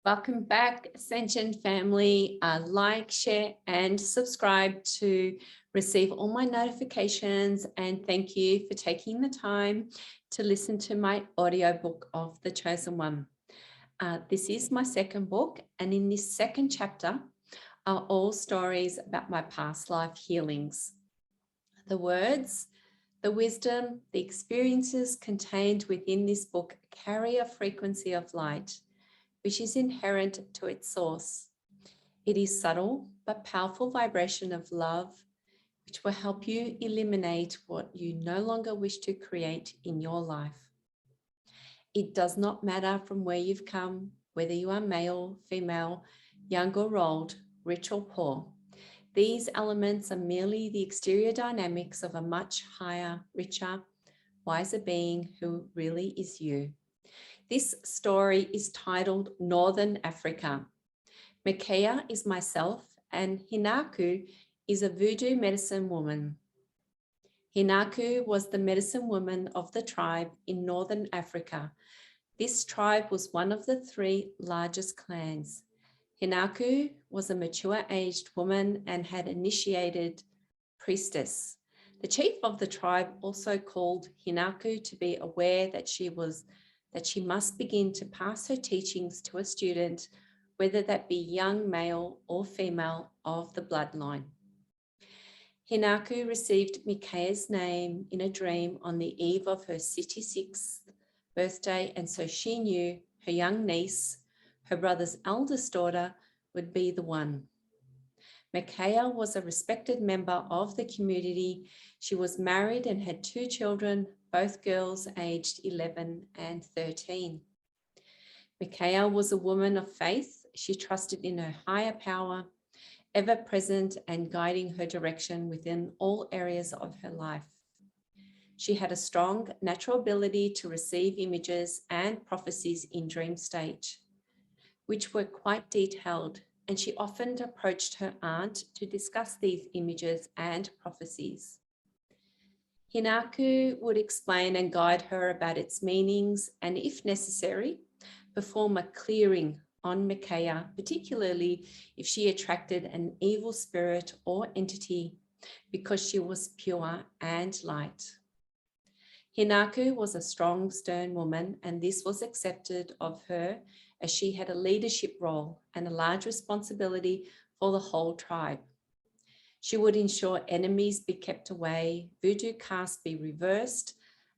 Welcome back, Ascension family. Like, share, and subscribe to receive all my notifications. And thank you for taking the time to listen to my audiobook of The Chosen One. This is my second book, and in this second chapter are all stories about my past life healings. The words, the wisdom, the experiences contained within this book carry a frequency of light, which is inherent to its source. It is subtle but powerful vibration of love, which will help you eliminate what you no longer wish to create in your life. It does not matter from where you've come, whether you are male, female, young or old, rich or poor. These elements are merely the exterior dynamics of a much higher, richer, wiser being who really is you. This story is titled Northern Africa. Micaiah is myself, and Hinaku is a voodoo medicine woman. Hinaku was the medicine woman of the tribe in Northern Africa. This tribe was one of the 3 largest clans. Hinaku was a mature-aged woman and had initiated priestess. The chief of the tribe also called Hinaku to be aware that she must begin to pass her teachings to a student, whether that be young male or female of the bloodline. Hinaku received Micaiah's name in a dream on the eve of her 66th birthday, and so she knew her young niece, her brother's eldest daughter, would be the one. Micaiah was a respected member of the community. She was married and had 2 children, both girls aged 11 and 13. Micaiah was a woman of faith. She trusted in her higher power, ever present and guiding her direction within all areas of her life. She had a strong natural ability to receive images and prophecies in dream stage, which were quite detailed, and she often approached her aunt to discuss these images and prophecies. Hinaku would explain and guide her about its meanings, and if necessary, perform a clearing on Micaiah, particularly if she attracted an evil spirit or entity, because she was pure and light. Hinaku was a strong, stern woman, and this was accepted of her as she had a leadership role and a large responsibility for the whole tribe. She would ensure enemies be kept away, voodoo casts be reversed,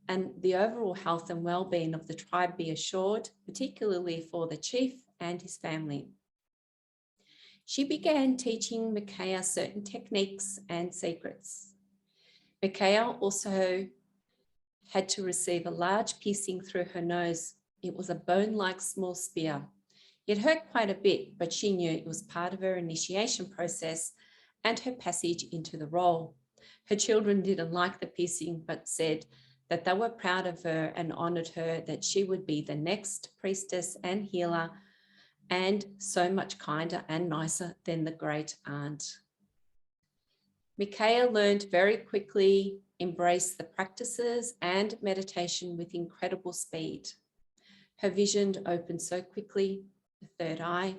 and the overall health and well-being of the tribe be assured, particularly for the chief and his family. She began teaching Micaiah certain techniques and secrets. Micaiah also had to receive a large piercing through her nose. It was a bone-like small spear. It hurt quite a bit, but she knew it was part of her initiation process and her passage into the role. Her children didn't like the piercing, but said that they were proud of her and honored her, that she would be the next priestess and healer, and so much kinder and nicer than the great aunt. Micaiah learned very quickly, embraced the practices and meditation with incredible speed. Her vision opened so quickly, the third eye,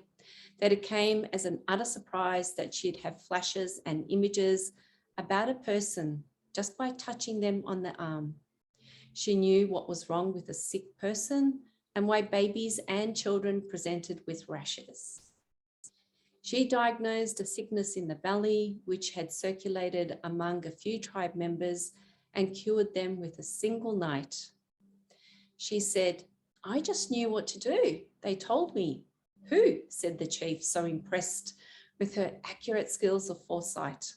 that it came as an utter surprise that she'd have flashes and images about a person just by touching them on the arm. She knew what was wrong with a sick person and why babies and children presented with rashes. She diagnosed a sickness in the belly, which had circulated among a few tribe members, and cured them with a single night. She said, "I just knew what to do. They told me." "Who?" said the chief, so impressed with her accurate skills of foresight.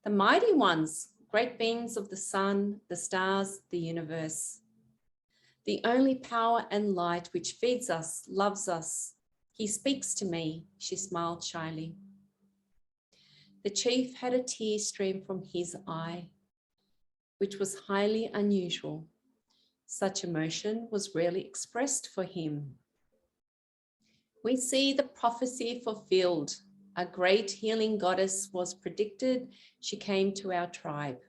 "The mighty ones, great beings of the sun, the stars, the universe. The only power and light which feeds us, loves us. He speaks to me," she smiled shyly. The chief had a tear stream from his eye, which was highly unusual. Such emotion was rarely expressed for him. We see the prophecy fulfilled. A great healing goddess was predicted. She came to our tribe.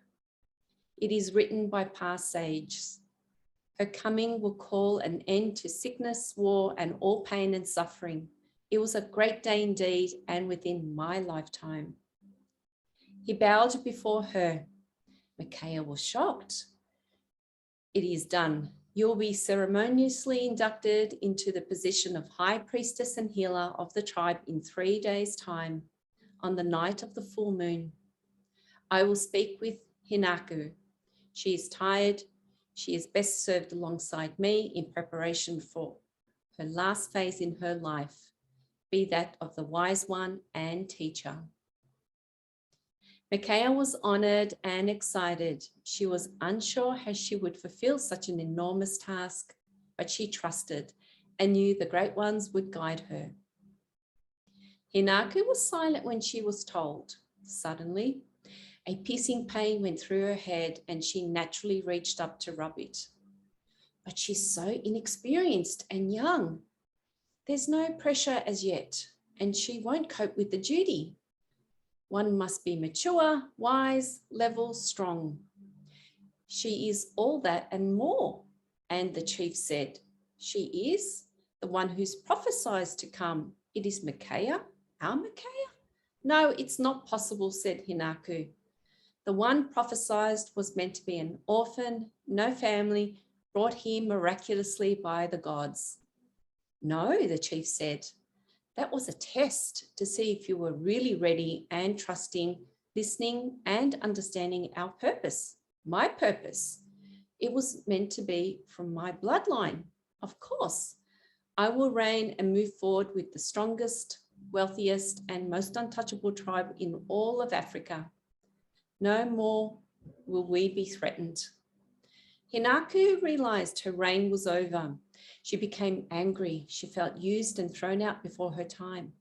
It is written by past sages. Her coming will call an end to sickness, war, and all pain and suffering. It was a great day indeed, and within my lifetime. He bowed before her. Micaiah was shocked. It is done. You'll be ceremoniously inducted into the position of high priestess and healer of the tribe in 3 days' time, on the night of the full moon. I will speak with Hinaku. She is tired. She is best served alongside me in preparation for her last phase in her life, be that of the wise one and teacher. Micaiah was honored and excited. She was unsure how she would fulfill such an enormous task, but she trusted and knew the great ones would guide her. Hinaku was silent when she was told. Suddenly, a piercing pain went through her head and she naturally reached up to rub it. But she's so inexperienced and young. There's no pressure as yet, and she won't cope with the duty. One must be mature, wise, level, strong. She is all that and more. And the chief said, she is the one who's prophesied to come. It is Micaiah, our Micaiah? No, it's not possible, said Hinaku. The one prophesied was meant to be an orphan, no family, brought here miraculously by the gods. No, the chief said. That was a test to see if you were really ready and trusting, listening and understanding our purpose, my purpose. It was meant to be from my bloodline. Of course, I will reign and move forward with the strongest, wealthiest and most untouchable tribe in all of Africa. No more will we be threatened. Hinaku realized her reign was over. She became angry. She felt used and thrown out before her time.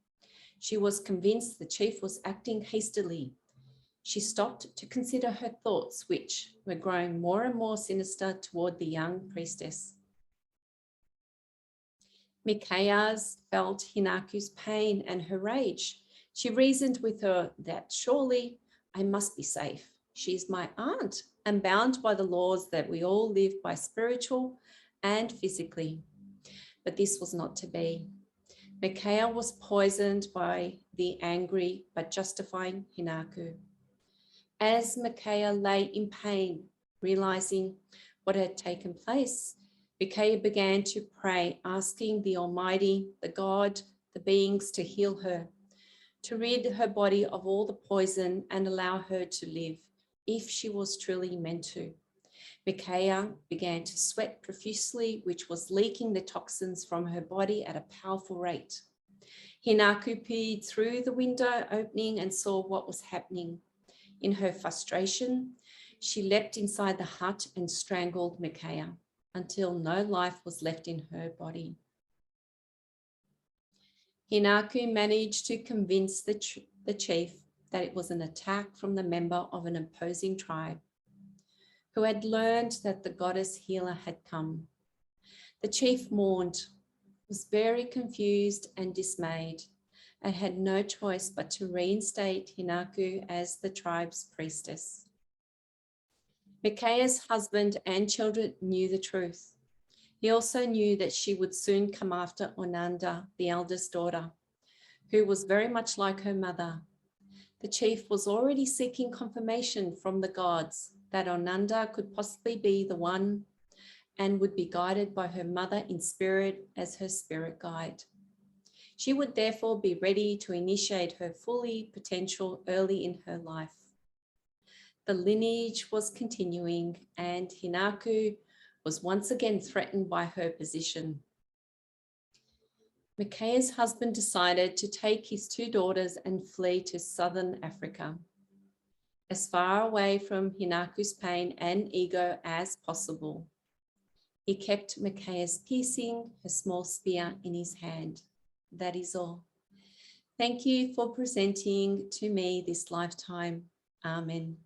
She was convinced the chief was acting hastily. She stopped to consider her thoughts, which were growing more and more sinister toward the young priestess. Micaiah felt Hinaku's pain and her rage. She reasoned with her that surely I must be safe. She is my aunt and bound by the laws that we all live by spiritual and physically. But this was not to be. Micaiah was poisoned by the angry but justifying Hinaku. As Micaiah lay in pain, realizing what had taken place, Micaiah began to pray, asking the Almighty, the God, the beings to heal her, to rid her body of all the poison and allow her to live if she was truly meant to. Micaiah began to sweat profusely, which was leaking the toxins from her body at a powerful rate. Hinaku peered through the window opening and saw what was happening. In her frustration, she leapt inside the hut and strangled Micaiah until no life was left in her body. Hinaku managed to convince the chief that it was an attack from the member of an opposing tribe who had learned that the goddess healer had come. The chief mourned, was very confused and dismayed, and had no choice but to reinstate Hinaku as the tribe's priestess. Micaiah's husband and children knew the truth. He also knew that she would soon come after Onanda, the eldest daughter, who was very much like her mother. The chief was already seeking confirmation from the gods that Onanda could possibly be the one and would be guided by her mother in spirit as her spirit guide. She would therefore be ready to initiate her fully potential early in her life. The lineage was continuing and Hinaku was once again threatened by her position. Micaiah's husband decided to take his 2 daughters and flee to southern Africa, as far away from Hinaku's pain and ego as possible. He kept Micaiah's piercing, her small spear in his hand. That is all. Thank you for presenting to me this lifetime. Amen.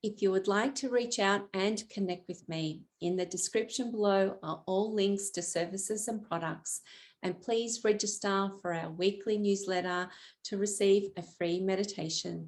If you would like to reach out and connect with me, in the description below are all links to services and products, and please register for our weekly newsletter to receive a free meditation.